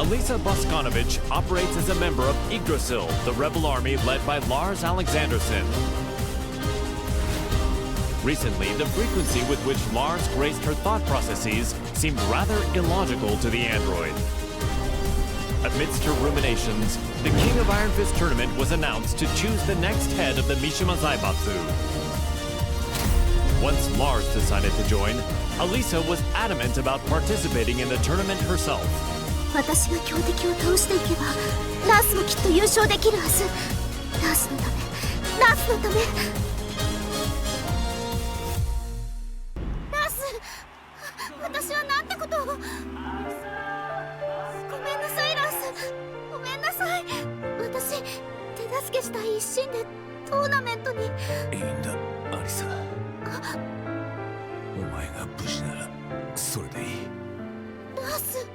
Alisa Boskanovich operates as a member of Yggdrasil, the rebel army led by Lars Alexanderson. Recently, the frequency with which Lars graced her thought processes seemed rather illogical to the android. Amidst her ruminations, the King of Iron Fist tournament was announced to choose the next head of the Mishima Zaibatsu. Once Lars decided to join, Alisa was adamant about participating in the tournament herself. 私が強敵を倒していけばナースもきっと優勝できるはず。ナースのため、ナースのため。ナース、私はなんてことを。ごめんなさいラース、ごめんなさい。私手助けしたい一心でトーナメントに。いいんだアリサ、お前が無事ならそれでいい。ラース、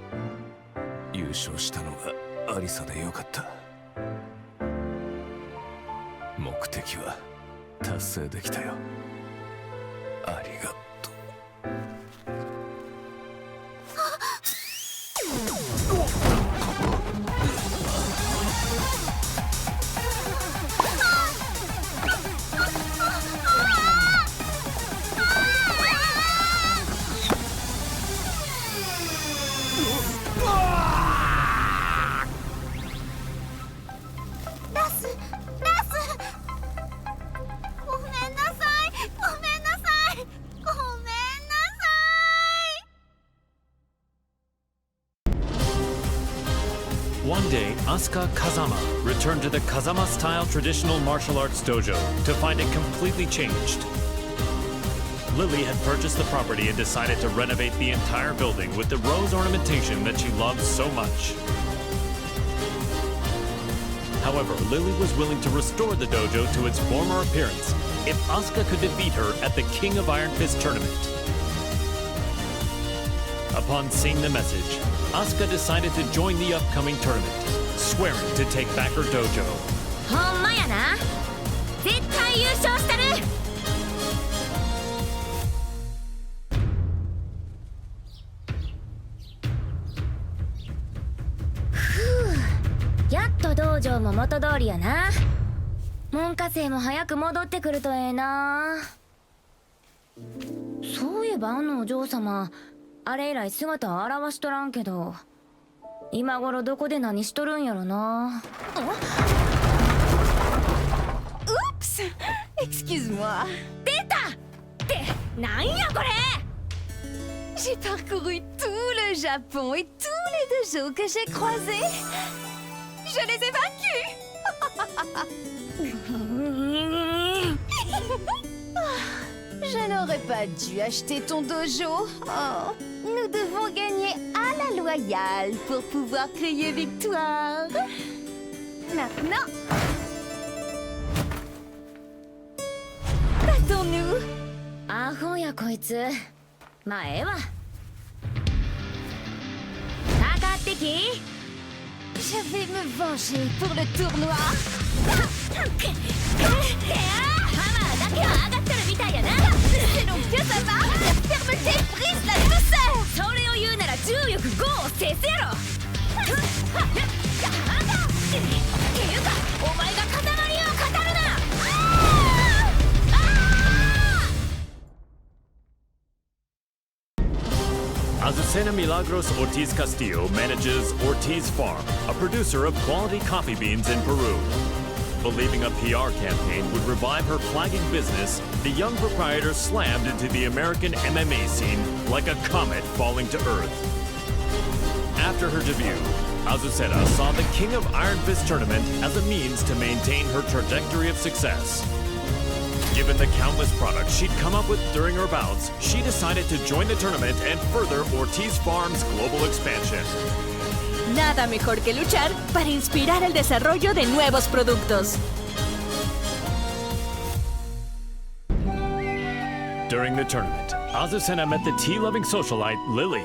優勝したのがアリサでよかった。目的は達成できたよ。ありがとう。One day, Asuka Kazama returned to the Kazama-style traditional martial arts dojo to find it completely changed. Lily had purchased the property and decided to renovate the entire building with the rose ornamentation that she loved so much. However, Lily was willing to restore the dojo to its former appearance if Asuka could defeat her at the King of Iron Fist tournament. Upon seeing the message, Asuka decided to join the upcoming tournament, swearing to take back her dojo. ほんまやな。絶対優勝したる。やっと道場も元通りやな。門下生も早く戻ってくるとええな。そういえばあのお嬢様、あれ以来姿を現しとらんけど、今頃どこで何しとるんやろな。Oups! Excuse-moi. 出たってなんやこれ。 J'ai parcouru tout le Japon et tous les dojos que j'ai croisés. Je les ai vaincus. Je n'aurais pas dû acheter ton dojo. Oh, nous devons gagner à la loyale pour pouvoir crier victoire. Maintenant, battons-nous. アホやこいつ。まあええわ。かかってき。 Je vais me venger pour le tournoi. ハマーだけは上がってるみたいやな。 C'est donc bien ça va. La fermeté brise la douceur. それを言うなら重力5を制せろ。っていうかお前が固まりを語るな。Azucena Milagros Ortiz Castillo manages Ortiz Farm, a producer of quality coffee beans in Peru. Believing a PR campaign would revive her flagging business, the young proprietor slammed into the American MMA scene like a comet falling to Earth. After her debut, Azucena saw the King of Iron Fist tournament as a means to maintain her trajectory of success. Given the countless products she'd come up with during her bouts, she decided to join the tournament and further Ortiz Farm's global expansion. Nada mejor que luchar para inspirar el desarrollo de nuevos productos. During the tournament, Azucena met the tea-loving socialite Lily.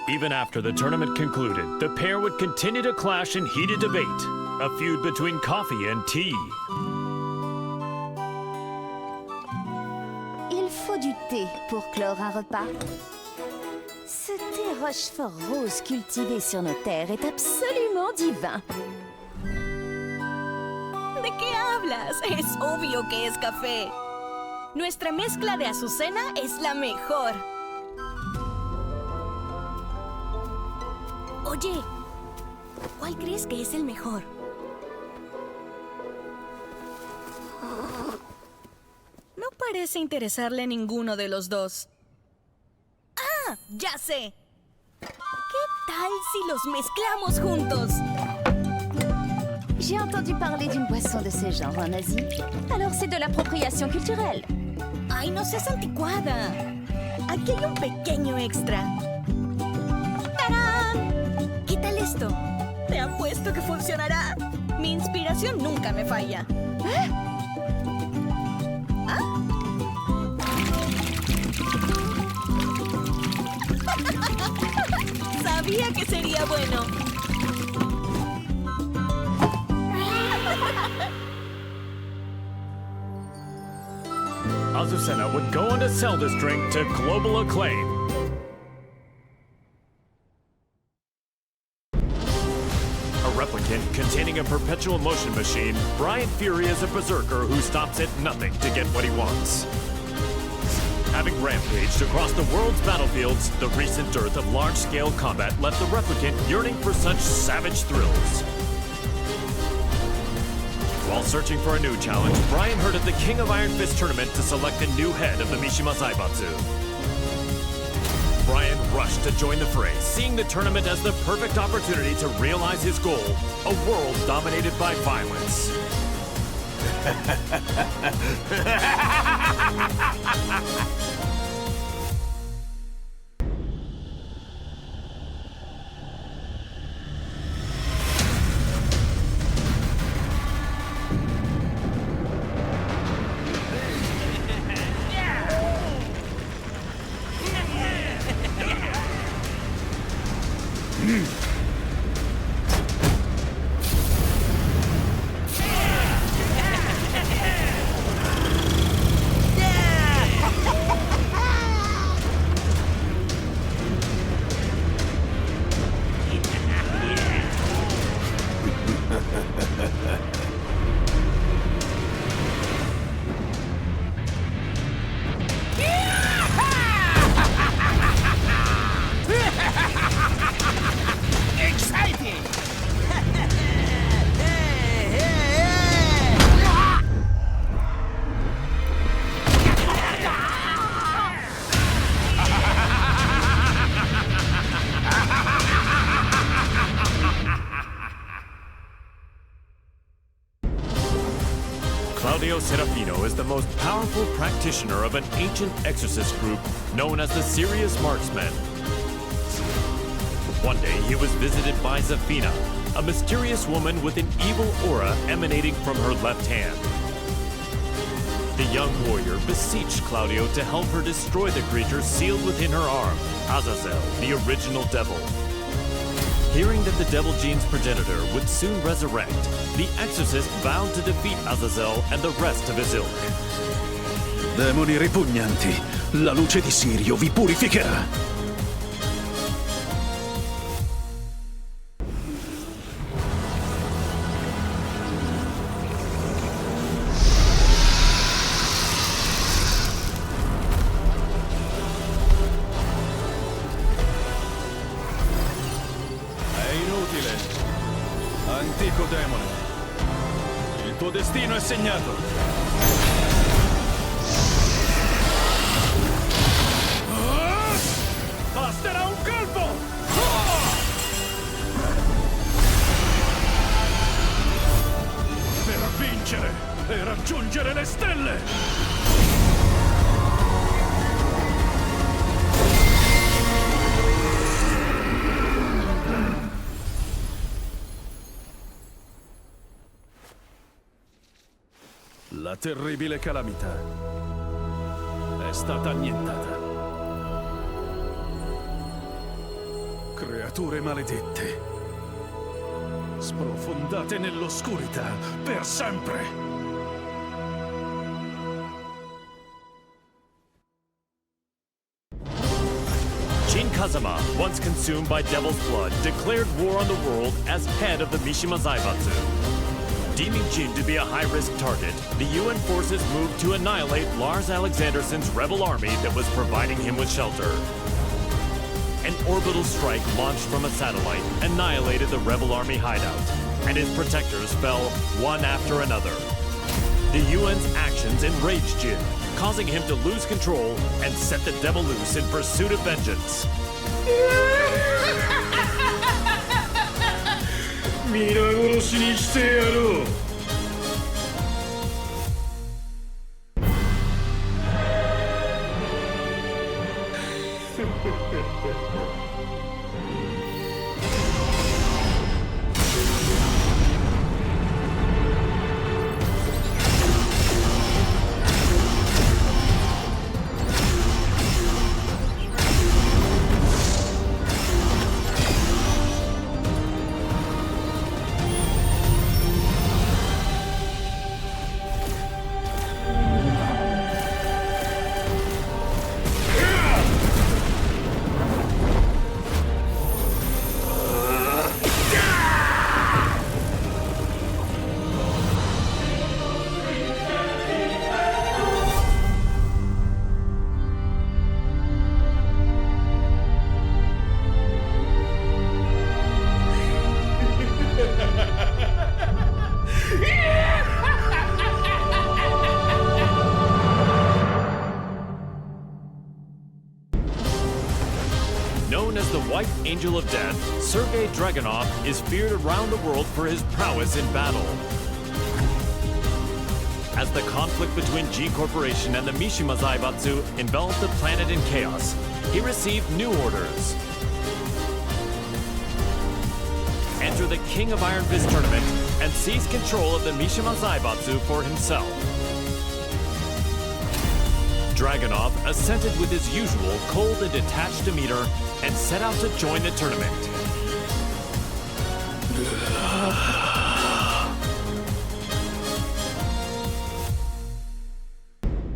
Even after the tournament concluded, the pair would continue to clash in heated debate, a feud between coffee and tea. Il faut du thé pour clore un repas. Ce thé Rochefort rose cultivé sur nos terres est absolument divin. ¿De qué hablas? Es obvio que es café. Nuestra mezcla de azucena es la mejor. Oye, ¿cuál crees que es el mejor? No parece interesarle a ninguno de los dos. ¡Ah! ¡Ya sé! ¿Qué tal si los mezclamos juntos? J'ai entendu parler d'une boisson de ce genre en Asie. Alors c'est de l'appropriation culturelle. ¡Ay, no seas anticuada! Aquí hay un pequeño extra. ¡Tarán! ¿Qué tal esto? Te apuesto que funcionará. Mi inspiración nunca me falla. Sabía que sería bueno. Azucena would go on to sell this drink to global acclaim. A replicant containing a perpetual motion machine, Brian Fury is a berserker who stops at nothing to get what he wants. Having rampaged across the world's battlefields, the recent dearth of large-scale combat left the replicant yearning for such savage thrills. While searching for a new challenge, Brian heard of the King of Iron Fist tournament to select a new head of the Mishima Zaibatsu. Brian rushed to join the fray, seeing the tournament as the perfect opportunity to realize his goal, a world dominated by violence. Claudio Serafino is the most powerful practitioner of an ancient exorcist group known as the Serious Marksmen. One day he was visited by Zafina, a mysterious woman with an evil aura emanating from her left hand. The young warrior beseeched Claudio to help her destroy the creature sealed within her arm, Azazel, the original devil. Hearing that the Devil Gene's progenitor would soon resurrect, the exorcist vowed to defeat Azazel and the rest of his ilk. Demoni ripugnanti, la luce di Sirio vi purificherà. Antico demone, il tuo destino è segnato. Basterà un colpo! Per vincere e raggiungere le stelle! La terribile calamità è stata annientata. Creature maledette, sprofondate nell'oscurità per sempre. Kazama, once consumed by Devil's Blood, declared war on the world as head of the Mishima Zaibatsu. Deeming Jin to be a high-risk target, the UN forces moved to annihilate Lars Alexandersson's rebel army that was providing him with shelter. An orbital strike launched from a satellite annihilated the rebel army hideout, and his protectors fell one after another. The UN's actions enraged Jin, causing him to lose control and set the devil loose in pursuit of vengeance. 皆殺しにしてやろう。Known as the White Angel of Death, Sergei Dragunov is feared around the world for his prowess in battle. As the conflict between G Corporation and the Mishima Zaibatsu enveloped the planet in chaos, he received new orders. Enter the King of Iron Fist tournament and seize control of the Mishima Zaibatsu for himself. Dragunov assented with his usual cold and detached demeanor and set out to join the tournament.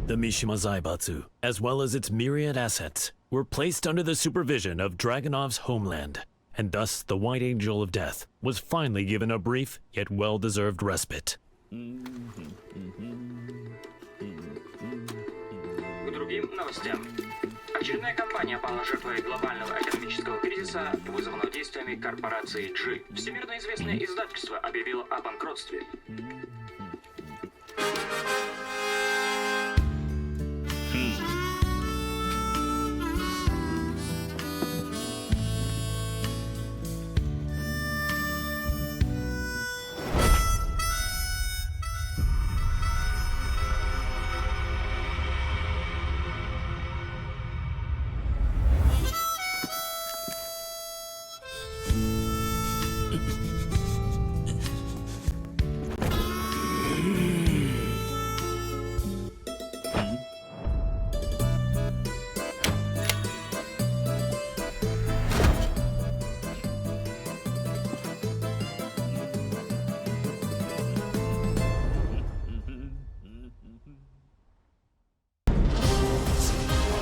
The Mishima Zaibatsu, as well as its myriad assets, were placed under the supervision of Dragunov's homeland, and thus the White Angel of Death was finally given a brief yet well-deserved respite. К другим новостям. Очередная компания пала жертвой глобального экономического кризиса, вызванного действиями корпорации G. Всемирно известное издательство объявило о банкротстве.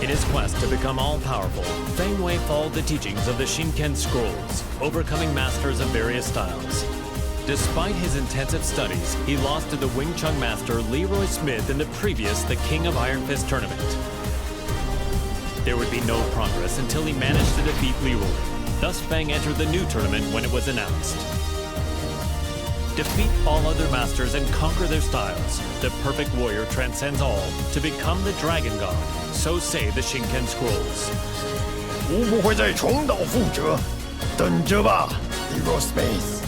In his quest to become all-powerful, Feng Wei followed the teachings of the Shinken Scrolls, overcoming masters of various styles. Despite his intensive studies, he lost to the Wing Chun master Leroy Smith in the previous The King of Iron Fist tournament. There would be no progress until he managed to defeat Leroy. Thus, Feng entered the new tournament when it was announced. Defeat all other masters and conquer their styles. The perfect warrior transcends all to become the Dragon God. So say the Shinken Scrolls. 无不会再重蹈覆辙，等着吧 ，Hero Space。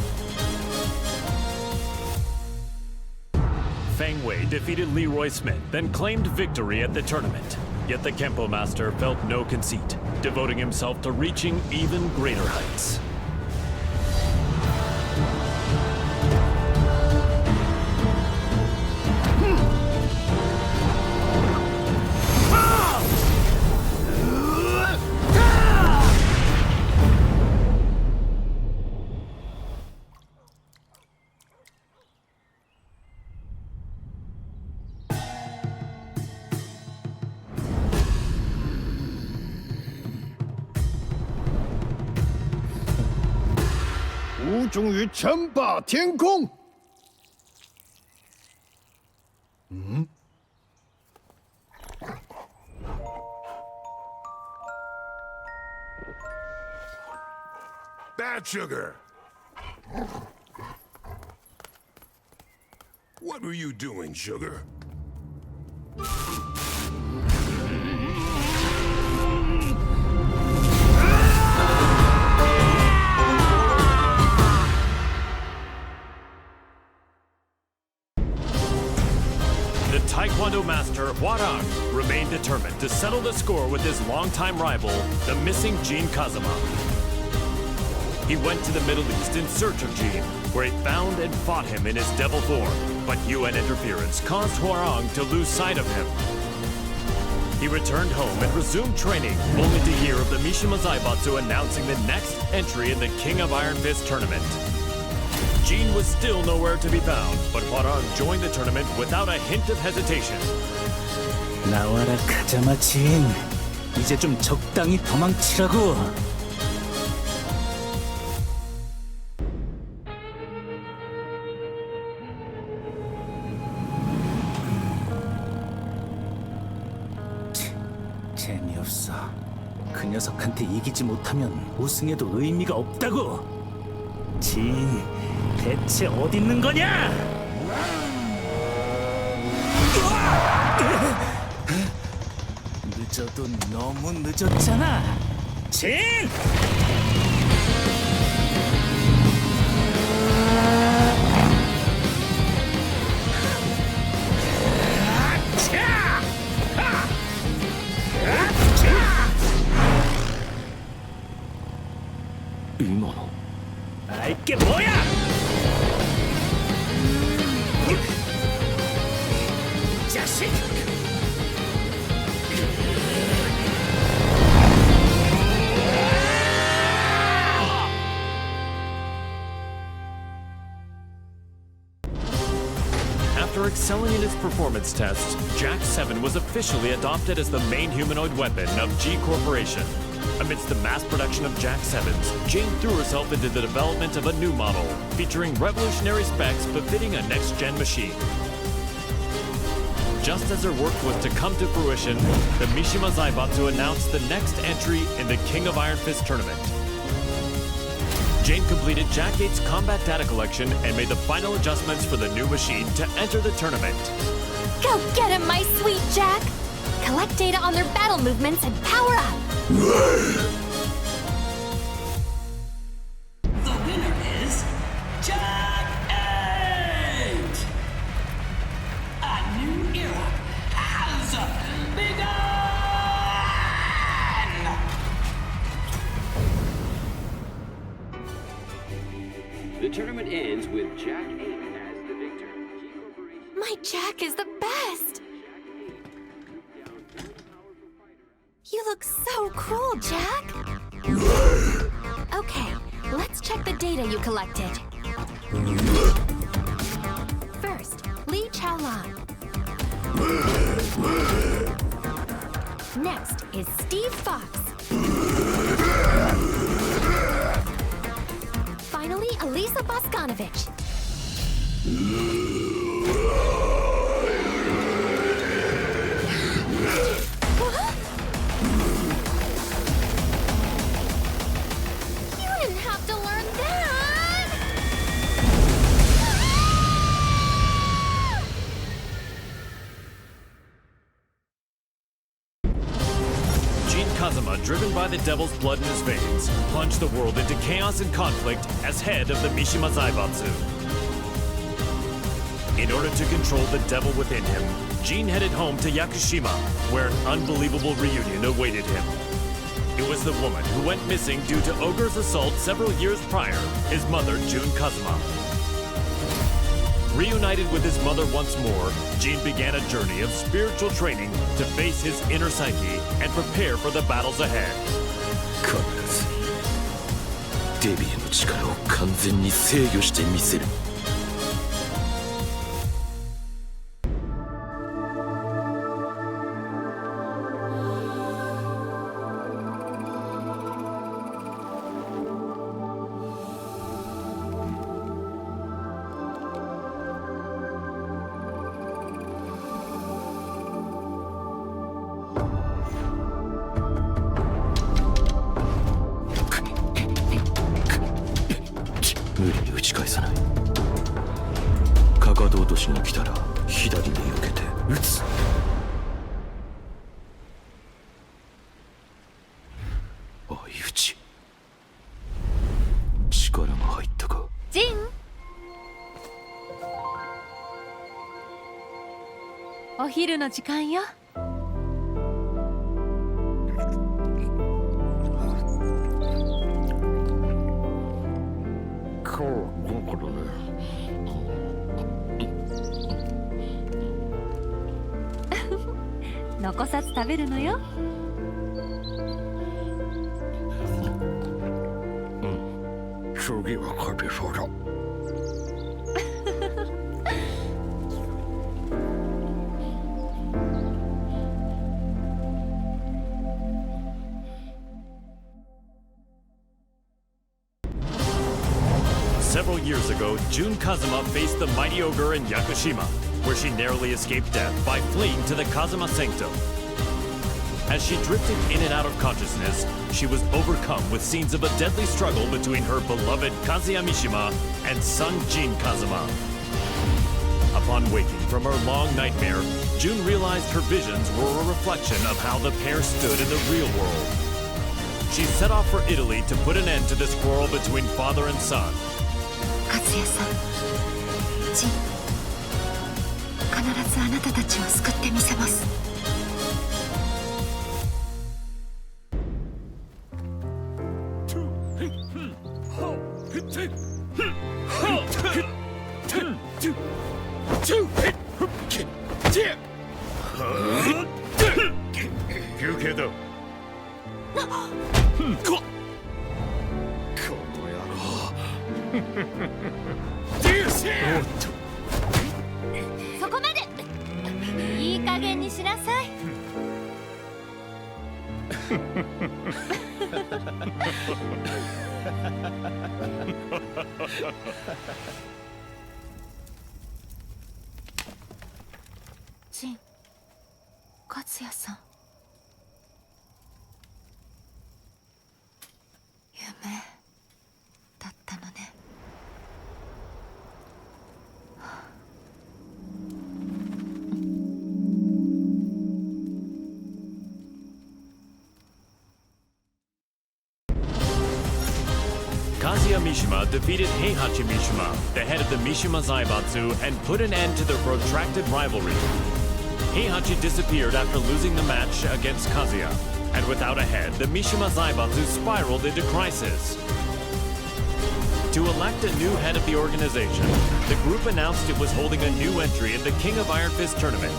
Feng Wei defeated Leroy Smith, then claimed victory at the tournament. Yet the Kempo master felt no conceit, devoting himself to reaching even greater heights. 无终于称霸天空。Bad sugar. What were you doing, sugar? The Taekwondo master Hwarang remained determined to settle the score with his longtime rival, the missing Kazama. He went to the Middle East in search of Jin, where he found and fought him in his devil form, but UN interference caused Hwarang to lose sight of him. He returned home and resumed training, only to hear of the Mishima Zaibatsu announcing the next entry in the King of Iron Fist tournament. Jin was still nowhere to be found, but Hwarang joined the tournament without a hint of hesitation. 나와라 카자마 진. 이제 좀 적당히 도망치라고. 재미없어. 그 녀석한테 이기지 못하면 우승해도 의미가 없다고. 진, 대체 어디 있는 거냐? 늦어도 너무 늦었잖아. 진! 알게 뭐야? 자식! After excelling in his performance tests, Jack 7 was officially adopted as the main humanoid weapon of G Corporation. Amidst the mass production of Jack 7s, Jane threw herself into the development of a new model, featuring revolutionary specs befitting a next-gen machine. Just as her work was to come to fruition, the Mishima Zaibatsu announced the next entry in the King of Iron Fist tournament. Jane completed Jack 8's combat data collection and made the final adjustments for the new machine to enter the tournament. Go get him, my sweet Jack! Collect data on their battle movements and power up! The winner is Jack 8! A new era has begun! The tournament ends with Jack 8 as the victor. My Jack is the best! You look so cool, Jack! Okay, let's check the data you collected. First, Li Chaolan. Next is Steve Fox. Finally, Elisa Boscanovich. Kazama, driven by the devil's blood in his veins, plunged the world into chaos and conflict as head of the Mishima Zaibatsu. In order to control the devil within him, Jin headed home to Yakushima, where an unbelievable reunion awaited him. It was the woman who went missing due to Ogre's assault several years prior, his mother, Junkazawa. Reunited with his mother once more, Jin began a journey of spiritual training to face his inner psyche and prepare for the battles ahead. 必ずデビューの力を完全に制御してみせる。無理に打ち返さない。かかと落としが来たら左に避けて打つ。相打ち。力が入ったか。ジン、お昼の時間よ。残さず食べるのよ。次は勝てそうだ。Several years ago, Junkazawa faced the mighty ogre in Yakushima, where she narrowly escaped death by fleeing to the Kazama Sanctum. As she drifted in and out of consciousness, she was overcome with scenes of a deadly struggle between her beloved Kazuya Mishima and son Jinkazawa. Upon waking from her long nightmare, Jun realized her visions were a reflection of how the pair stood in the real world. She set off for Italy to put an end to this quarrel between father and son. 和也さん、ジン、必ずあなたたちを救ってみせます。休憩だ。そこまで。いい加減にしなさい。ジン、和也さん。夢だったのね。Kazuya Mishima defeated Heihachi Mishima, the head of the Mishima Zaibatsu, and put an end to their protracted rivalry. Heihachi disappeared after losing the match against Kazuya, and without a head, the Mishima Zaibatsu spiraled into crisis. To elect a new head of the organization, the group announced it was holding a new entry in the King of Iron Fist tournament.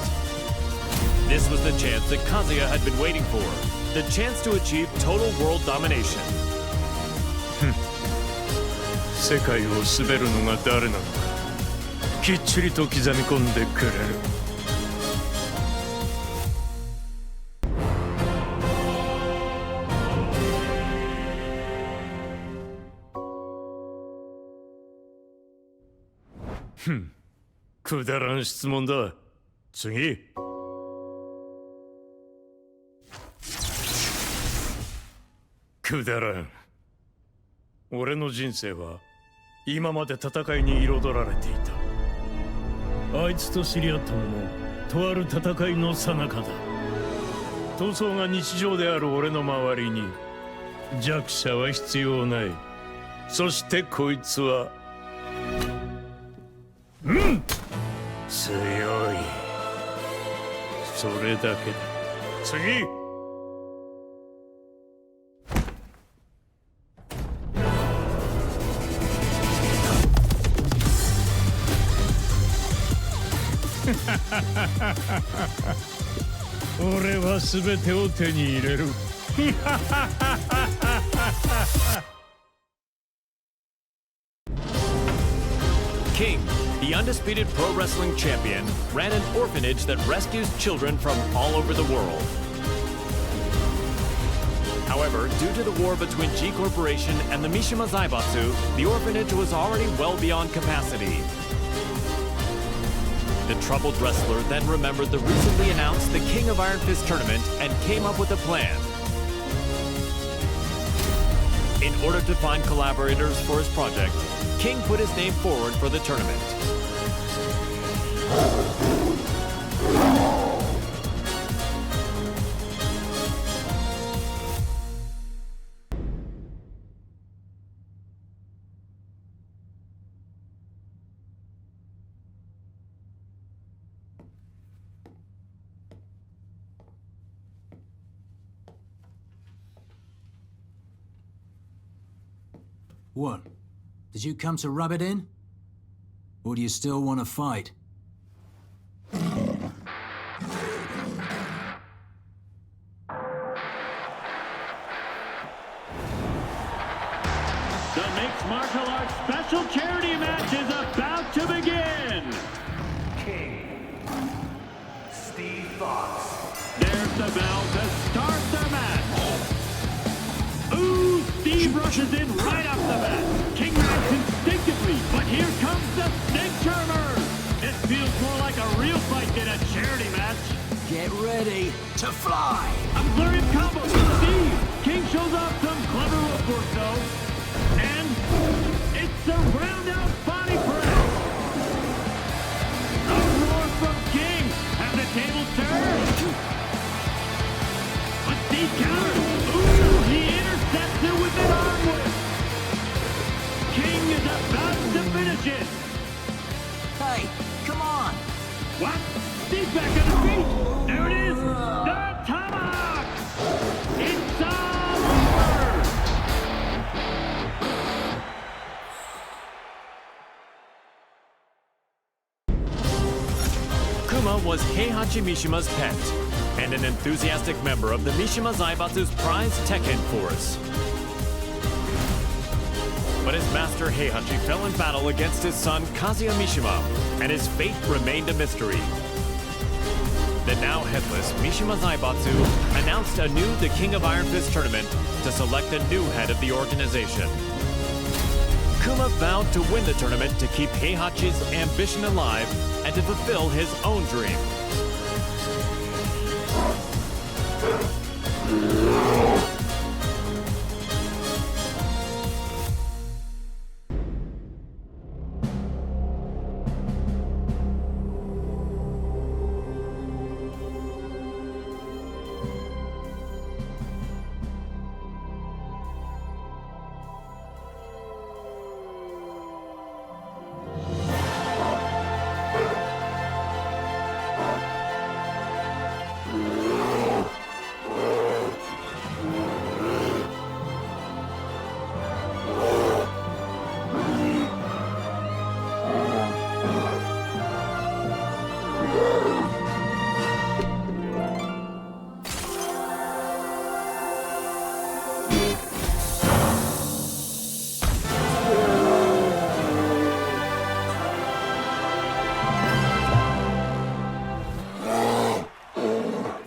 This was the chance that Kazuya had been waiting for, the chance to achieve total world domination. 世界を滑るのが誰なのかきっちりと刻み込んでくれる。くだらん質問だ。次。くだらん。俺の人生は今まで戦いに彩られていた。あいつと知り合ったのもとある戦いの最中だ。闘争が日常である俺の周りに弱者は必要ない。そしてこいつは強い。それだけだ。次。俺は全てを手に入れる。King, the undisputed pro wrestling champion, ran an orphanage that rescues children from all over the world. However, due to the war between G Corporation and the Mishima Zaibatsu, the orphanage was already well beyond capacity. The troubled wrestler then remembered the recently announced the King of Iron Fist tournament and came up with a plan. In order to find collaborators for his project, King put his name forward for the tournament. What? Did you come to rub it in? Or do you still want to fight? The mixed martial arts special charity match is about to begin! King. Steve Fox. There's the bell to start the match! Ooh, Steve rushes in right off the bat! King reacts instinctively, but here comes the snake charmer! It feels more like a real fight than a charity match! Get ready to fly! A flurry of combos from Steve! King shows off some clever rope work though. And it's a round-out body press! A roar from King! Have the tables turned? But Steve counters! Ooh, he intercepts it with an arm whip! King is about to finish it! Hey, come on! What? Steve's back on his feet! There it is! The tomahawk! It's all over! Kuma was Heihachi Mishima's pet, and an enthusiastic member of the Mishima Zaibatsu's prized Tekken force. But his master Heihachi fell in battle against his son Kazuya Mishima, and his fate remained a mystery. The now headless Mishima Zaibatsu announced anew the King of Iron Fist tournament to select a new head of the organization. Kuma vowed to win the tournament to keep Heihachi's ambition alive and to fulfill his own dream.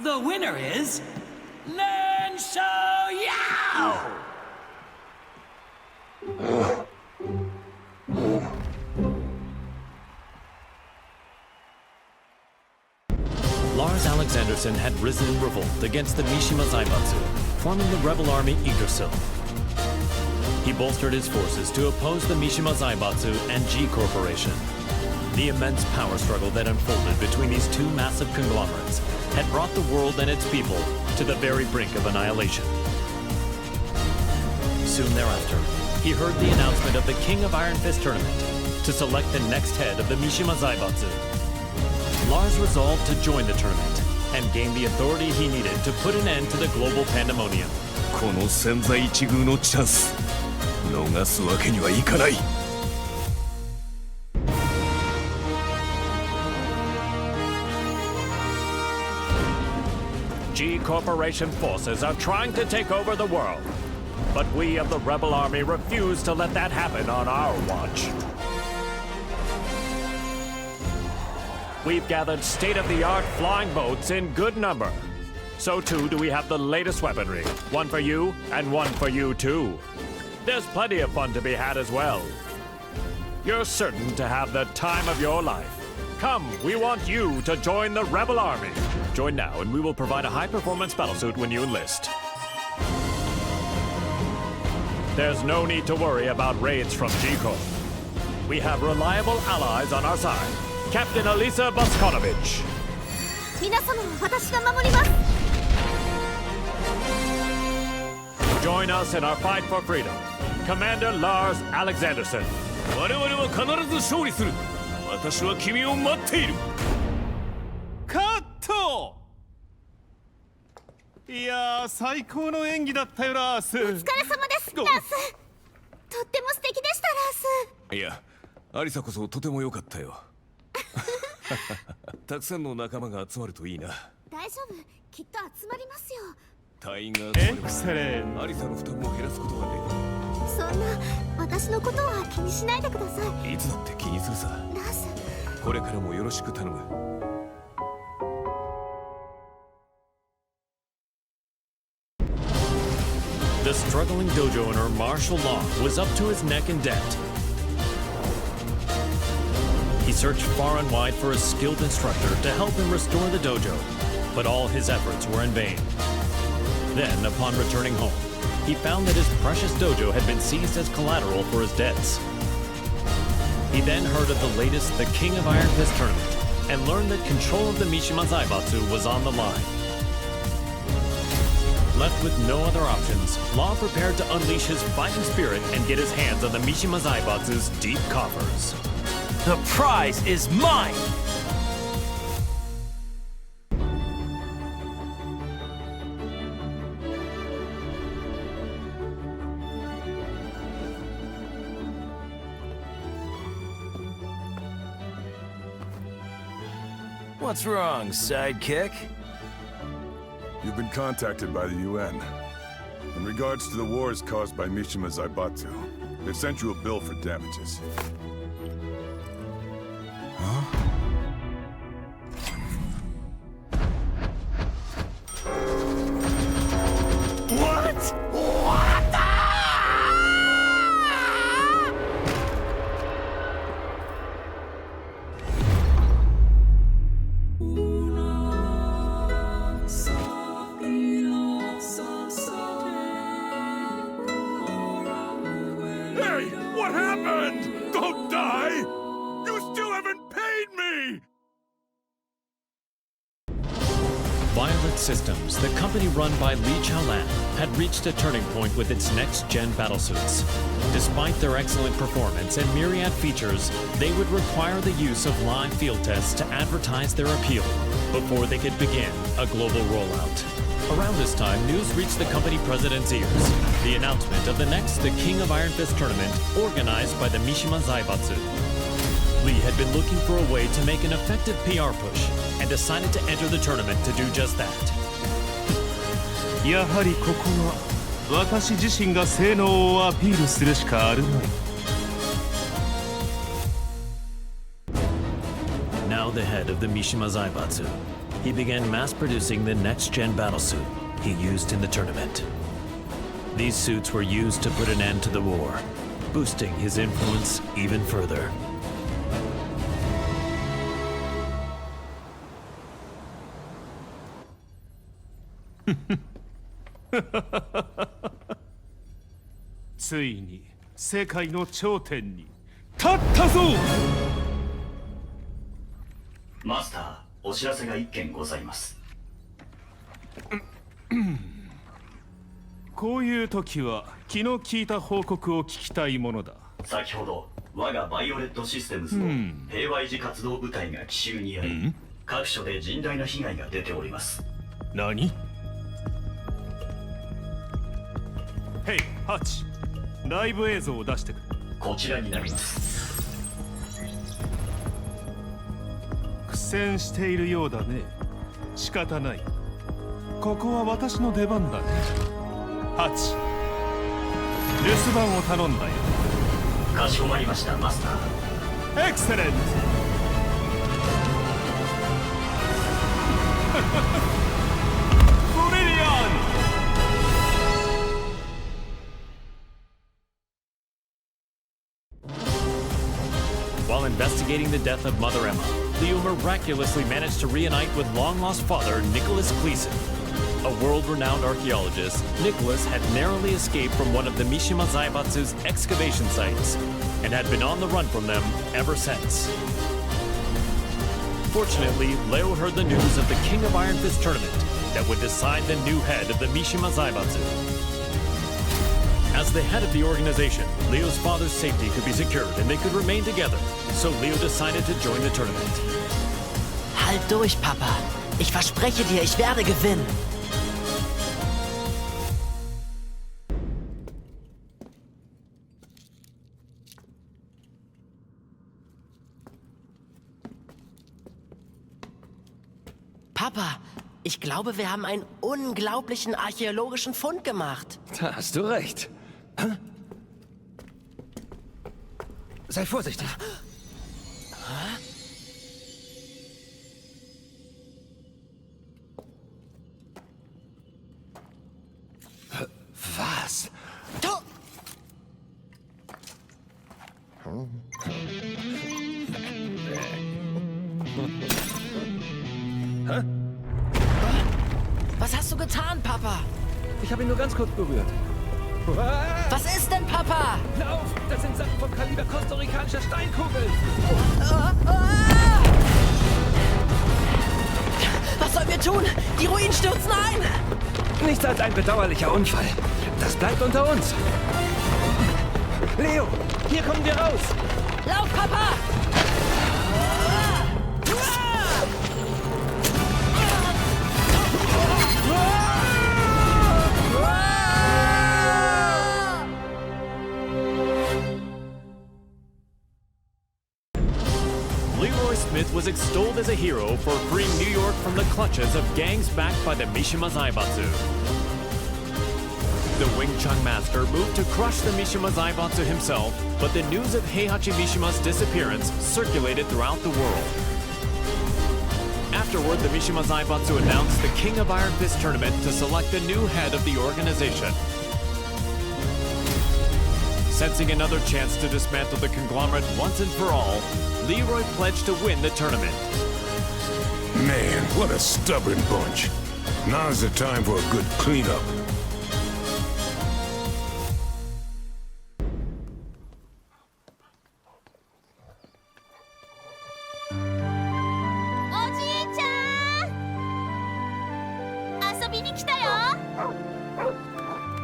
The winner is Len So Yao! Lars Alexanderson had risen in revolt against the Mishima Zaibatsu, forming the rebel army Yggdrasil. He bolstered his forces to oppose the Mishima Zaibatsu and G Corporation. The immense power struggle that unfolded between these two massive conglomerates had brought the world and its people to the very brink of annihilation. Soon thereafter, he heard the announcement of the King of Iron Fist tournament to select the next head of the Mishima Zaibatsu. Lars resolved to join the tournament and gain the authority he needed to put an end to the global pandemonium. この千載一遇のチャンス逃すわけにはいかない。 G Corporation forces are trying to take over the world, but we of the Rebel Army refuse to let that happen on our watch. We've gathered state-of-the-art flying boats in good number. So too do we have the latest weaponry, one for you and one for you too. There's plenty of fun to be had as well. You're certain to have the time of your life. Come, we want you to join the Rebel Army. Join now and we will provide a high-performance battlesuit when you enlist. There's no need to worry about raids from Jiko. We have reliable allies on our side. Captain Elisa Boskonovich. 皆様は私が守ります。 Join us in our fight for freedom. Commander Lars Alexanderson. 我々は必ず勝利する。私は君を待っている。カット。いやー、最高の演技だったよ、ラース。お疲れ様です、ラース。とっても素敵でしたラース。いや、アリサこそとても良かったよ。たくさんの仲間が集まるといいな。大丈夫、きっと集まりますよ。隊員が集まればエクセレン。アリサの負担も減らすことができる。そんな私のことは気にしないでください。いつだって気にするさ。ラース、これからもよろしく頼む。The struggling dojo owner Marshall Long was up to his neck in debt. He searched far and wide for a skilled instructor to help him restore the dojo, but all his efforts were in vain. Then, upon returning home, he found that his precious dojo had been seized as collateral for his debts. He then heard of the latest The King of Iron Fist tournament and learned that control of the Mishima Zaibatsu was on the line. Left with no other options, Law prepared to unleash his fighting spirit and get his hands on the Mishima Zaibatsu's deep coffers. The prize is mine! What's wrong, sidekick? You've been contacted by the UN. In regards to the wars caused by Mishima Zaibatsu, they've sent you a bill for damages. Hey! What happened? Don't die! You still haven't paid me! Violet Systems, the company run by Li Chaolan, had reached a turning point with its next-gen battlesuits. Despite their excellent performance and myriad features, they would require the use of live field tests to advertise their appeal before they could begin a global rollout. Around this time, news reached the company president's ears. The announcement of the next The King of Iron Fist tournament organized by the Mishima Zaibatsu. Lee had been looking for a way to make an effective PR push and decided to enter the tournament to do just that. やはりここは私自身が性能をアピールするしかあるまい。Now the head of the Mishima Zaibatsu, he began mass-producing the next-gen battlesuit he used in the tournament. These suits were used to put an end to the war, boosting his influence even further. ついに世界の頂点に立ったぞ。マスター、お知らせが一件ございます。こういう時は気の利いた報告を聞きたいものだ。先ほど我がバイオレットシステムズの平和維持活動部隊が奇襲にあり、各所で甚大な被害が出ております。何？ヘイ、ハッチ、ライブ映像を出してくれ。こちらになります。苦戦しているようだね。仕方ない。ここは私の出番だね。ハッチ、留守番を頼んだよ。かしこまりました、マスター。エクセレント。ブリリアント。 While investigating the death of Mother Emma, Leo miraculously managed to reunite with long-lost father Nicholas Gleason. A world-renowned archaeologist, Nicholas had narrowly escaped from one of the Mishima Zaibatsu's excavation sites and had been on the run from them ever since. Fortunately, Leo heard the news of the King of Iron Fist tournament that would decide the new head of the Mishima Zaibatsu. As the head of the organization, Leo's father's safety could be secured and they could remain together, so Leo decided to join the tournament. Halt durch, Papa. Ich verspreche dir, ich werde gewinnen. Papa, ich glaube, wir haben einen unglaublichen archäologischen Fund gemacht. Da hast du recht. Sei vorsichtig. Was? Hä? Was hast du getan, Papa? Ich habe ihn nur ganz kurz berührt. Was ist denn, Papa? Lauf! Das sind Sachen vom Kaliber kostarikanischer Steinkugeln! Was sollen wir tun? Die Ruinen stürzen ein! Nichts als ein bedauerlicher Unfall. Das bleibt unter uns. Leo, hier kommen wir raus! Lauf, Papa! Leroy Smith was extolled as a hero for freeing New York from the clutches of gangs backed by the Mishima Zaibatsu. The Wing Chun master moved to crush the Mishima Zaibatsu himself, but the news of Heihachi Mishima's disappearance circulated throughout the world. Afterward, the Mishima Zaibatsu announced the King of Iron Fist tournament to select the new head of the organization. Sensing another chance to dismantle the conglomerate once and for all, Leroy pledged to win the tournament. Man, what a stubborn bunch. Now's the time for a good cleanup.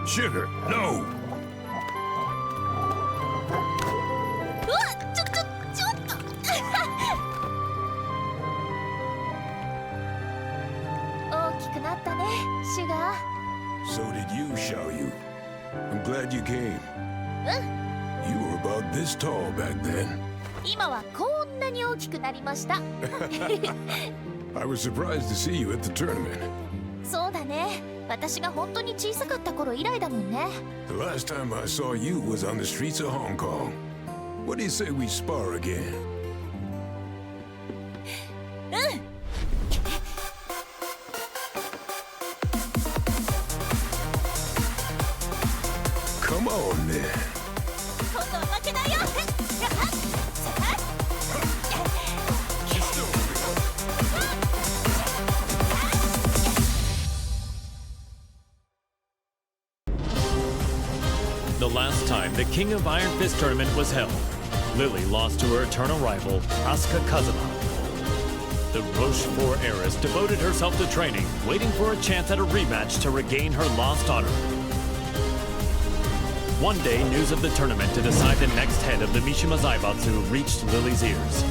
Sugar, no! So did you, Xiaoyu. I'm glad you came. You were about this tall back then. 今はこんなに大きくなりました。I was surprised to see you at the tournament. そうだね。私が本当に小さかった頃以来だもんね。The last time I saw you was on the streets of Hong Kong. What do you say we spar again? うん。Come on, then. 今度は負けないよ。The last time the King of Iron Fist tournament was held, Lily lost to her eternal rival, Asuka Kazama. The Rochefort heiress devoted herself to training, waiting for a chance at a rematch to regain her lost honor. One day, news of the tournament to decide the next head of the Mishima Zaibatsu reached Lily's ears.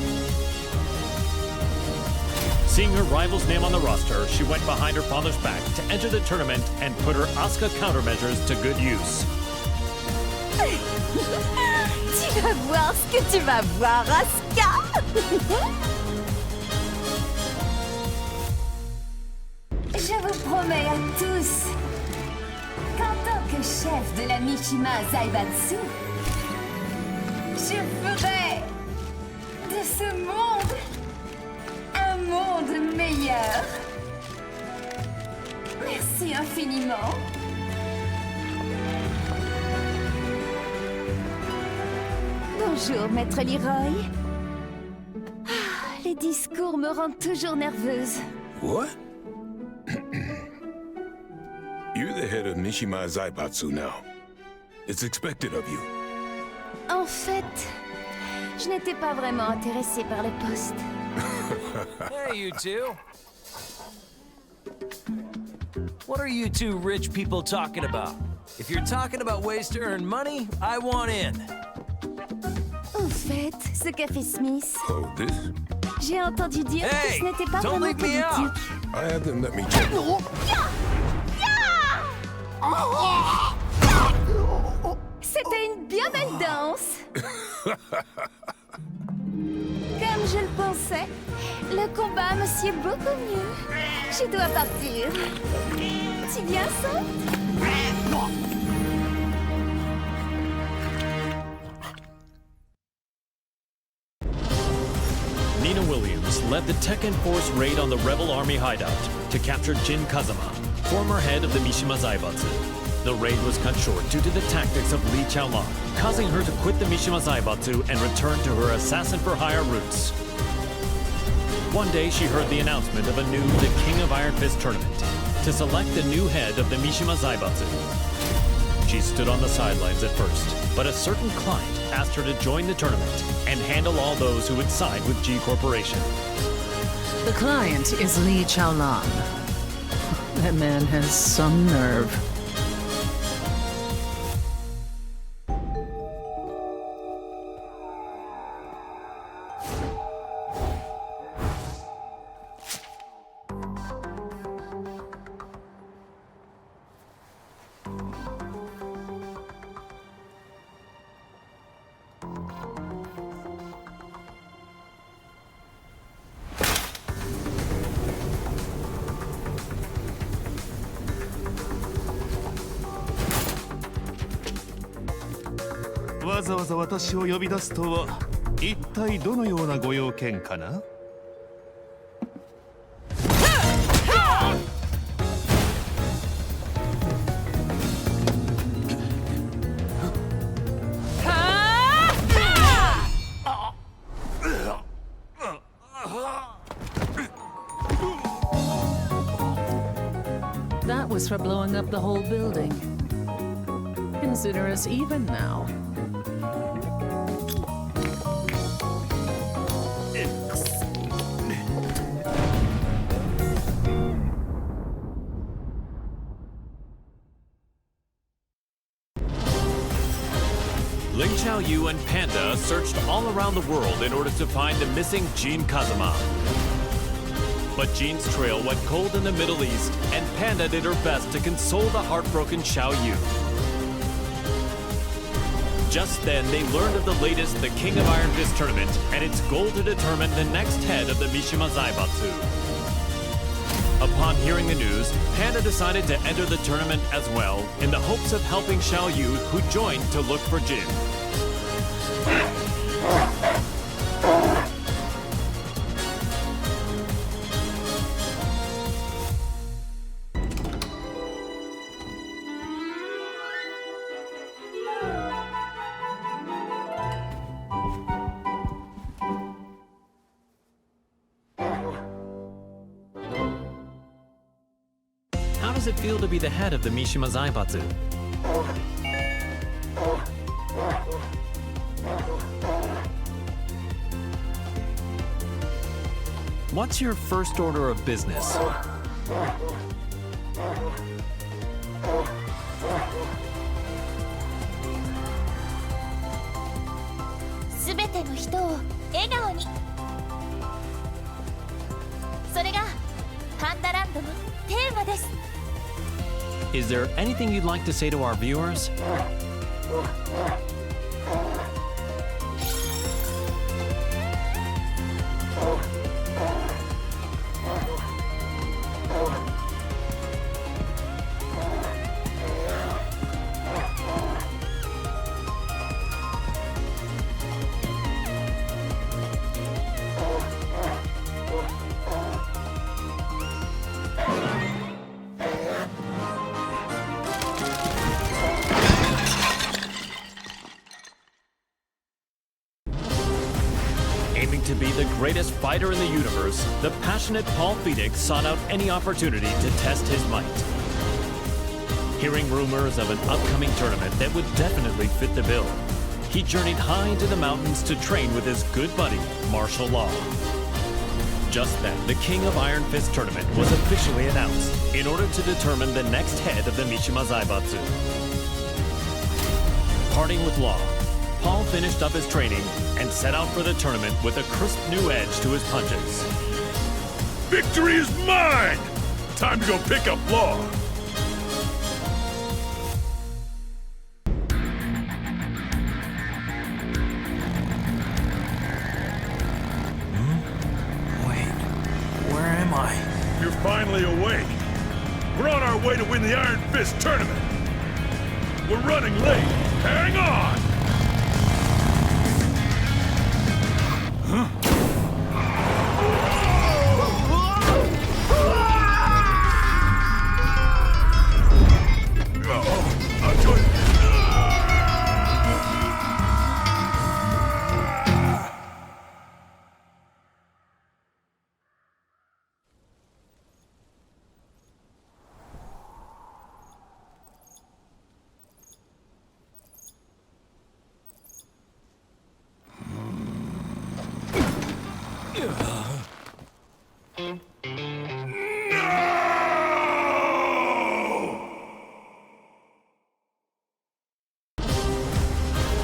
Seeing her rival's name on the roster, she went behind her father's back to enter the tournament and put her Asuka countermeasures to good use. Tu vas voir ce que tu vas voir, Asuka. Je vous promets à tous qu'en tant que chef de la Mishima Zaibatsu, je ferai de ce monde un monde meilleur. Merci infiniment. Bonjour, Maître Leroy. Les discours me rendent toujours nerveuse. What? You're the head of Mishima Zaibatsu now. It's expected of you. En fait, je n'étais pas vraiment intéressée par le poste. Hey, you two. What are you two rich people talking about? If you're talking about ways to earn money, I want in. En fait, ce café Smith. Oh, this? J'ai entendu dire que Hey, ce n'était pas don't vraiment leave me out. politique. I have them let me check. C'était une bien belle danse. Comme je le pensais, le combat me sied beaucoup mieux. Je dois partir. Tu viens, ça? Nina Williams led the Tekken Force raid on the rebel army hideout to capture Jinkazaama, former head of the Mishima Zaibatsu. The raid was cut short due to the tactics of Li Chaolan, causing her to quit the Mishima Zaibatsu and return to her assassin-for-hire roots. One day, she heard the announcement of a new The King of Iron Fist tournament to select the new head of the Mishima Zaibatsu. She stood on the sidelines at first, but a certain client asked her to join the tournament and handle all those who would side with G Corporation. The client is Li Chaolan. That man has some nerve. "わざわざ私を呼び出すとは一体どのようなご用件かな?" That was for blowing up the whole building. Consider us even now. Ling Xiaoyu and Panda searched all around the world in order to find the missing Jinkazaama. But Jin's trail went cold in the Middle East, and Panda did her best to console the heartbroken Xiaoyu. Just then, they learned of the latest The King of Iron Fist tournament and its goal to determine the next head of the Mishima Zaibatsu. Upon hearing the news, Panda decided to enter the tournament as well in the hopes of helping Xiaoyu, who joined to look for Jin. How does it feel to be the head of the Mishima Zaibatsu? What's your first order of business? すべての人を笑顔に。それがパンダランドのテーマです。 Is there anything you'd like to say to our viewers? Aiming to be the greatest fighter in the universe, the passionate Paul Phoenix sought out any opportunity to test his might. Hearing rumors of an upcoming tournament that would definitely fit the bill, he journeyed high into the mountains to train with his good buddy, Martial Law. Just then, the King of Iron Fist tournament was officially announced in order to determine the next head of the Mishima Zaibatsu. Parting with Law, Paul finished up his training and set out for the tournament with a crisp new edge to his punches. Victory is mine! Time to go pick up Law. You're finally awake. We're on our way to win the Iron Fist tournament. We're running late. Hang on! Huh?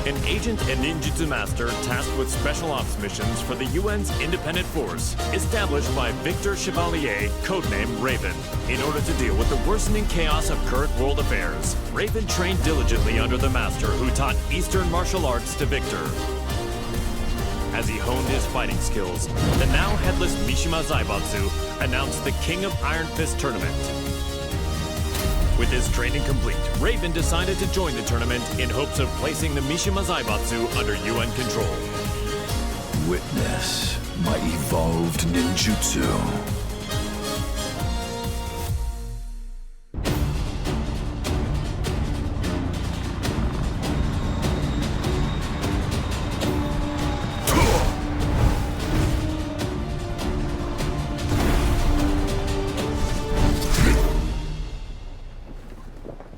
An agent and ninjutsu master tasked with special ops missions for the UN's independent force, established by Victor Chevalier, codenamed Raven. In order to deal with the worsening chaos of current world affairs, Raven trained diligently under the master who taught Eastern martial arts to Victor. As he honed his fighting skills, the now headless Mishima Zaibatsu announced the King of Iron Fist tournament. With his training complete, Raven decided to join the tournament in hopes of placing the Mishima Zaibatsu under UN control. Witness my evolved ninjutsu.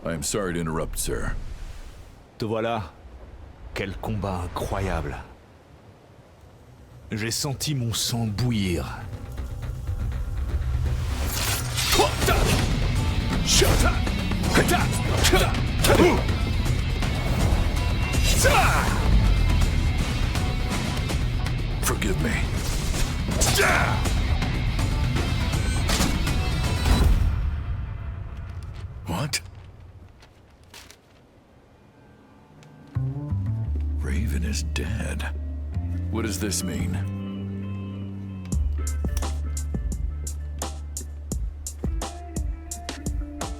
I'm sorry to interrupt, sir. Te voilà. Quel combat incroyable. J'ai senti mon sang bouillir. Forgive me. What? Raven is dead. What does this mean?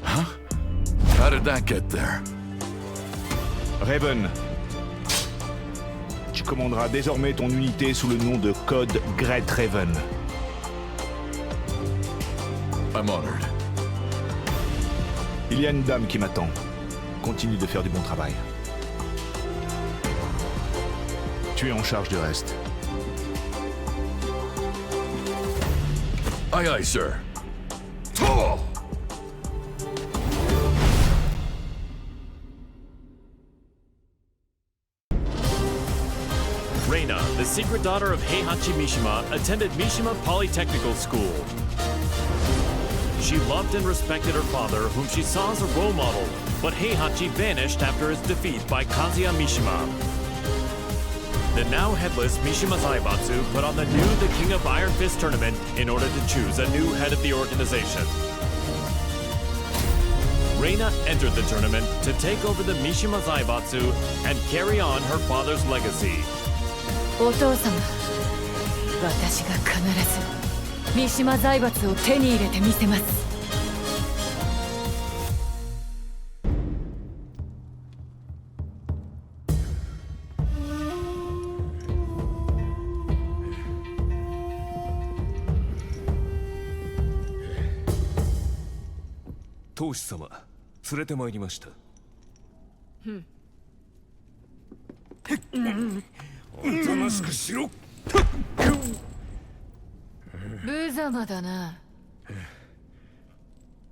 Huh? How did that get there? Raven, tu commanderas désormais ton unité sous le nom de code Great Raven. I'm honored. Il y a une dame qui m'attend. Continue de faire du bon travail. Tu es en charge du reste. Aye, aye, sir. Reina, the secret daughter of Heihachi Mishima, attended Mishima Polytechnical School. She loved and respected her father, whom she saw as a role model, but Heihachi vanished after his defeat by Kazuya Mishima. The now headless Mishima Zaibatsu put on the King of Iron Fist tournament in order to choose a new head of the organization. Reina entered the tournament to take over the Mishima Zaibatsu and carry on her father's legacy. お父様、私が必ず三島財閥を手に入れてみせます。当主様、連れてまいりました。おとなしくしろ。無様だな。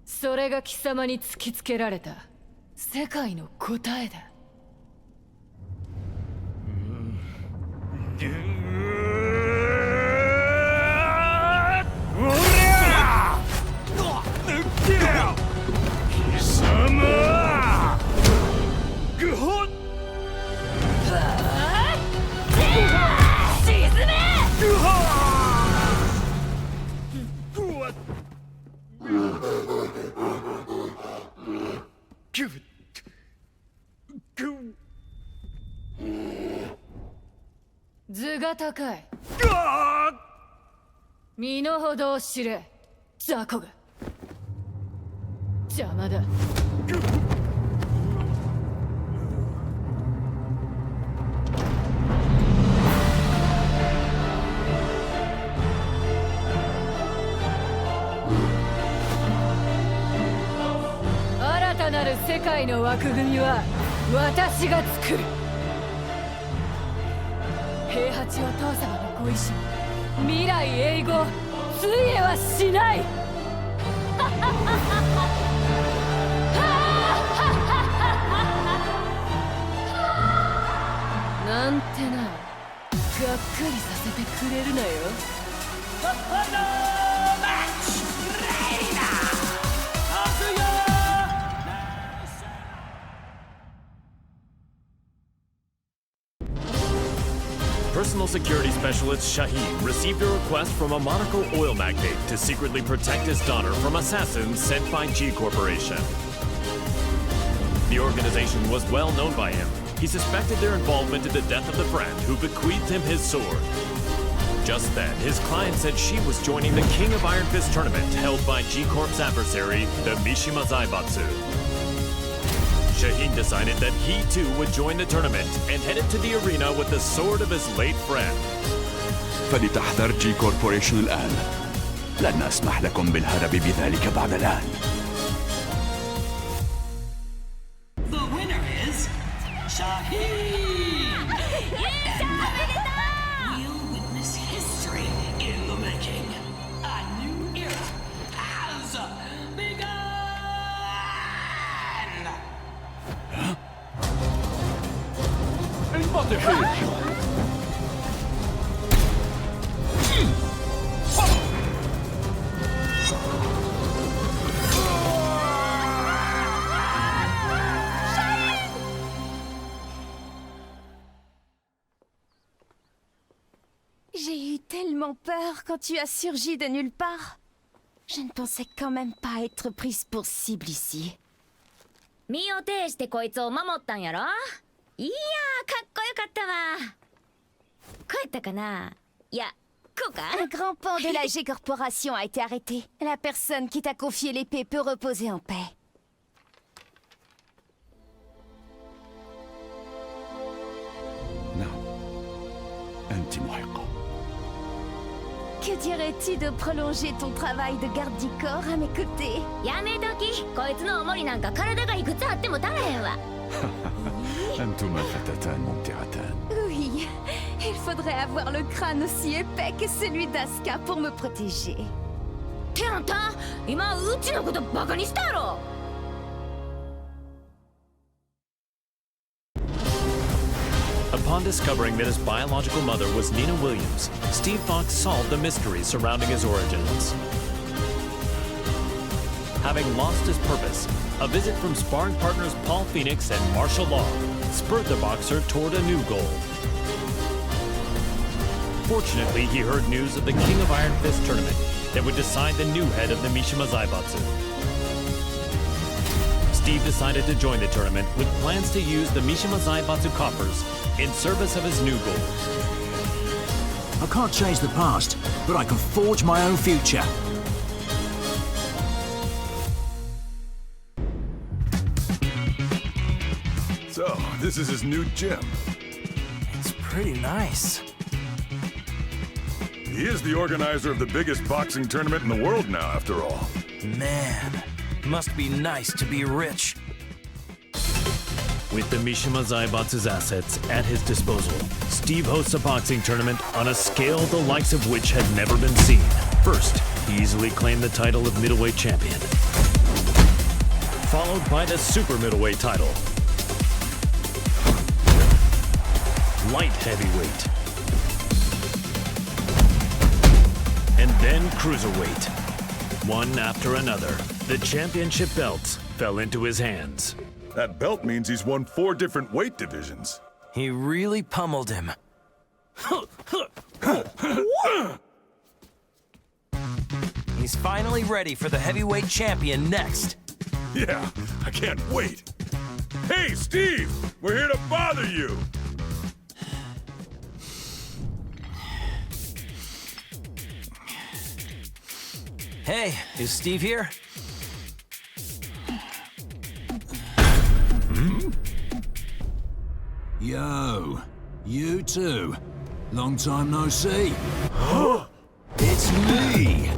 それが貴様に突きつけられた世界の答えだ。図が高い。身の程を知れ、雑魚が。邪魔だ。新たなる世界の枠組みは私が作る。平八お父様のご意志、未来永劫ついえはしない。なんてな、がっかりさせてくれるなよ。Personal security specialist Shaheen received a request from a Monaco oil magnate to secretly protect his daughter from assassins sent by G Corporation. The organization was well known by him. He suspected their involvement in the death of the friend who bequeathed him his sword. Just then, his client said she was joining the King of Iron Fist tournament held by G Corp's adversary, the Mishima Zaibatsu. Shaheen decided that he too would join the tournament and headed to the arena with the sword of his late friend. فلتحذر جي كوربوريشن الآن. لن أسمح لكم بالهرب بذلك بعد الآن. The winner is Shaheen! We'll witness history in the making. A new era has begun! J'ai eu tellement peur quand tu as surgi de nulle part. Je ne pensais quand même pas être prise pour cible ici. 身を挺してこいつを守ったんやろ。いやー、かっこよかったわ。こうやったかな。いや、こうか。 Un grand pan de la G Corporation a été arrêté. La personne qui t'a confié l'épée peut reposer en paix. نعم، أنت محقة. Que dirais-tu de prolonger ton travail de garde du corps à mes côtés? やめとき。こいつの重りなんか体がいくつあっても足らへんわ。أنتما فتاتان ممتعتان. Oui, il faudrait avoir le crâne aussi épais que celui d'Asuka pour me protéger. ってあんた、今うちのことバカにしたやろ。Upon discovering that his biological mother was Nina Williams, Steve Fox solved the mystery surrounding his origins. Having lost his purpose, a visit from sparring partners Paul Phoenix and martial law spurred the boxer toward a new goal. Fortunately, he heard news of the King of Iron Fist tournament that would decide the new head of the Mishima Zaibatsu. Steve decided to join the tournament with plans to use the Mishima Zaibatsu coffers in service of his new goal. I can't change the past, but I can forge my own future. So, this is his new gym. It's pretty nice. He is the organizer of the biggest boxing tournament in the world now, after all. Man, must be nice to be rich. With the Mishima Zaibatsu's assets at his disposal, Steve hosts a boxing tournament on a scale the likes of which had never been seen. First, he easily claimed the title of middleweight champion. followed by the super middleweight title, light heavyweight, and then cruiserweight. One after another, the championship belts fell into his hands. That belt means he's won 4 different weight divisions. He really pummeled him. He's finally ready for the heavyweight champion next. Yeah, I can't wait. Hey, Steve! We're here to bother you! Hey, is Steve here? Yo, you too. Long time no see. It's me.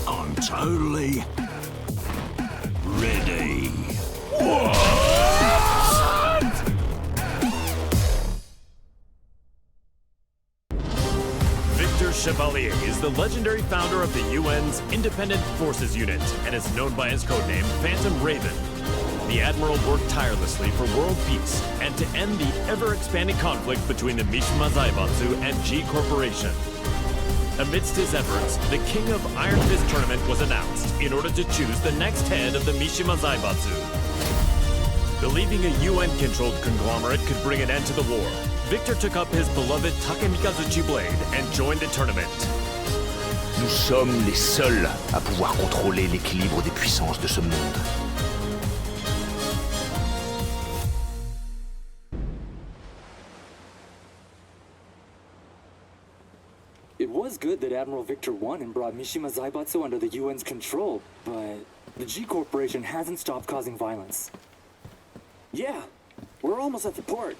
I'm totally ready. Victor Chevalier is the legendary founder of the UN's Independent Forces Unit and is known by his codename Phantom Raven. The Admiral worked tirelessly for world peace and to end the ever-expanding conflict between the Mishima Zaibatsu and G Corporation. Amidst his efforts, the King of Iron Fist tournament was announced in order to choose the next head of the Mishima Zaibatsu. Believing a UN-controlled conglomerate could bring an end to the war, Victor took up his beloved Takemikazuchi blade and joined the tournament. Nous sommes les seuls à pouvoir contrôler l'équilibre des puissances de ce monde. It was good that Admiral Victor won and brought Mishima Zaibatsu under the UN's control, but the G Corporation hasn't stopped causing violence. Yeah, we're almost at the port.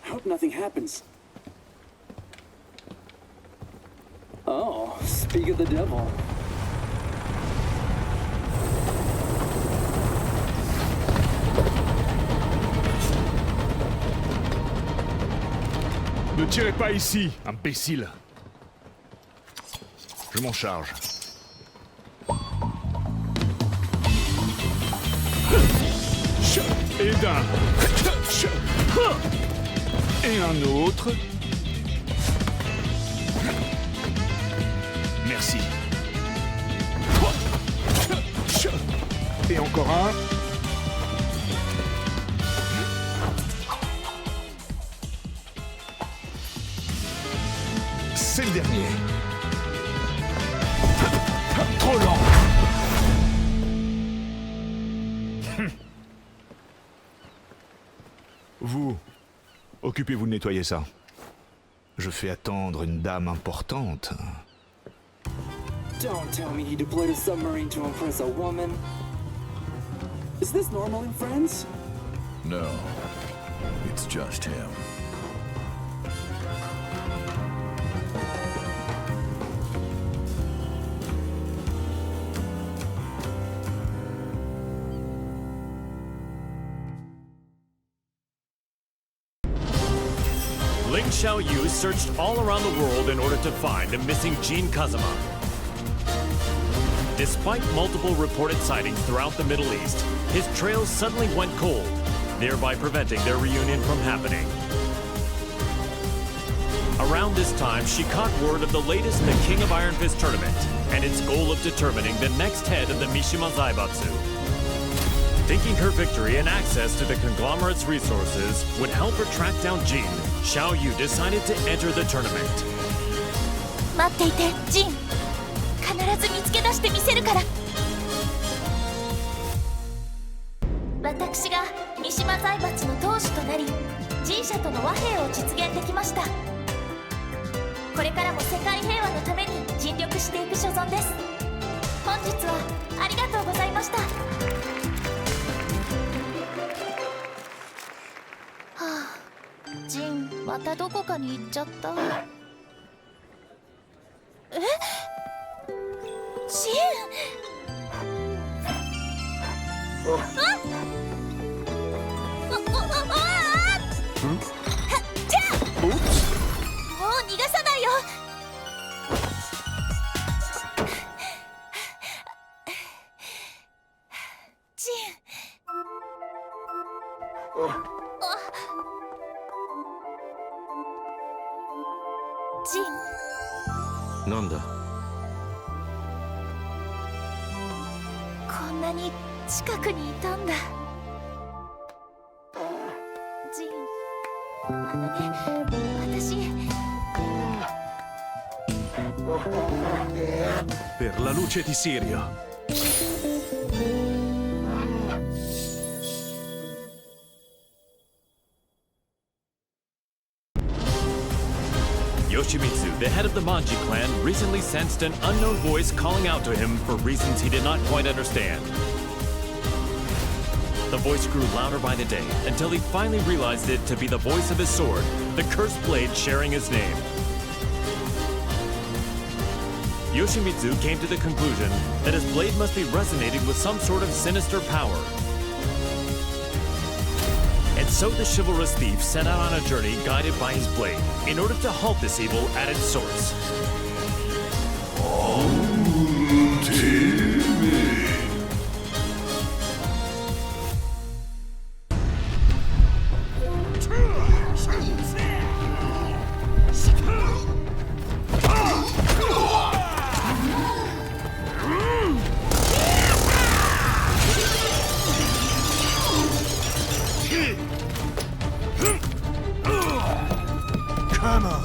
I hope nothing happens. Oh, speak of the devil. Ne tirez pas ici, imbécile. Je m'en charge. Et d'un. Et un autre. Merci. Et encore un. C'est le dernier. Trop lent. Vous, occupez-vous de nettoyer ça. Je fais attendre une dame importante. Don't tell me he deployed a submarine to impress a woman. Is this normal in Friends? No, it's just him. Ling Xiaoyu searched all around the world in order to find the missing Jinkazaama. Despite multiple reported sightings throughout the Middle East, his trails suddenly went cold, thereby preventing their reunion from happening. Around this time, she caught word of the latest in the King of Iron Fist tournament and its goal of determining the next head of the Mishima Zaibatsu. Thinking her victory and access to the conglomerate's resources would help her track down Jin, Xiaoyu decided to enter the tournament. 待っていて、ジン。必ず見つけ出してみせるから。私が三島財閥の当主となり、G社との和平を実現できました。これからも世界平和のために尽力していく所存です。本日はありがとうございました。ジン、またどこかに行っちゃった。え？ジン！じゃあ！もう逃がさないよ！ジン。なんだ。こんなに近くにいたんだ。ジン、私。Per la luce di Sirio. Yoshimitsu, the head of the Manji clan, recently sensed an unknown voice calling out to him for reasons he did not quite understand. The voice grew louder by the day until he finally realized it to be the voice of his sword, the cursed blade sharing his name. Yoshimitsu came to the conclusion that his blade must be resonating with some sort of sinister power. And so the chivalrous thief set out on a journey guided by his blade in order to halt this evil at its source. Come on.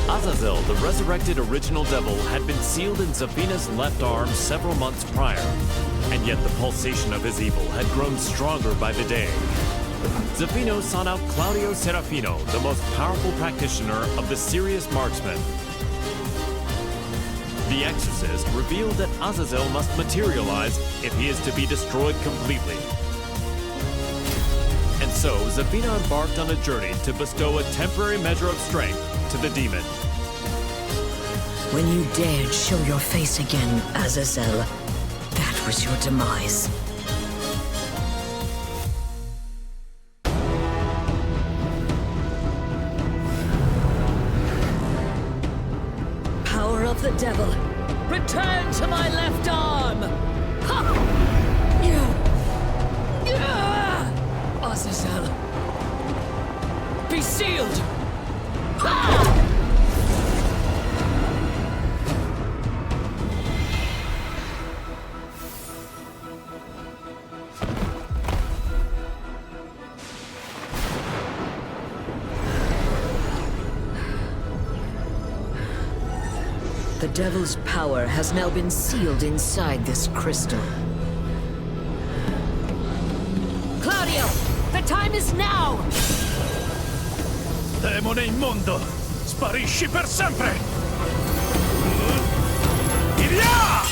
Azazel, the resurrected original devil, had been sealed in Zafina's left arm several months prior, and yet the pulsation of his evil had grown stronger by the day. Zafino sought out Claudio Serafino, the most powerful practitioner of the serious marksman. The exorcist revealed that Azazel must materialize if he is to be destroyed completely. And so, Zafina embarked on a journey to bestow a temporary measure of strength to the demon. When you dared show your face again, Azazel, that was your demise. Power of the devil, return to my left arm! Ha! Azazel, be sealed! Ha! The devil's power has now been sealed inside this crystal. Claudio, the time is now! Demone immondo! Sparisci per sempre! Via!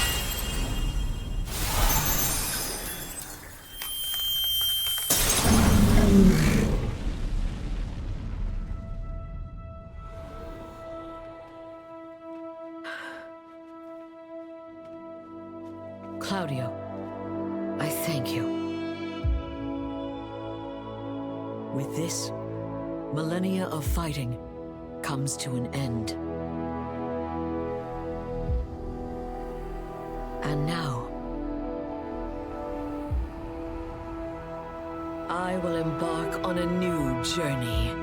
Claudio, I thank you. With this, millennia of fighting comes to an end. And now, I will embark on a new journey.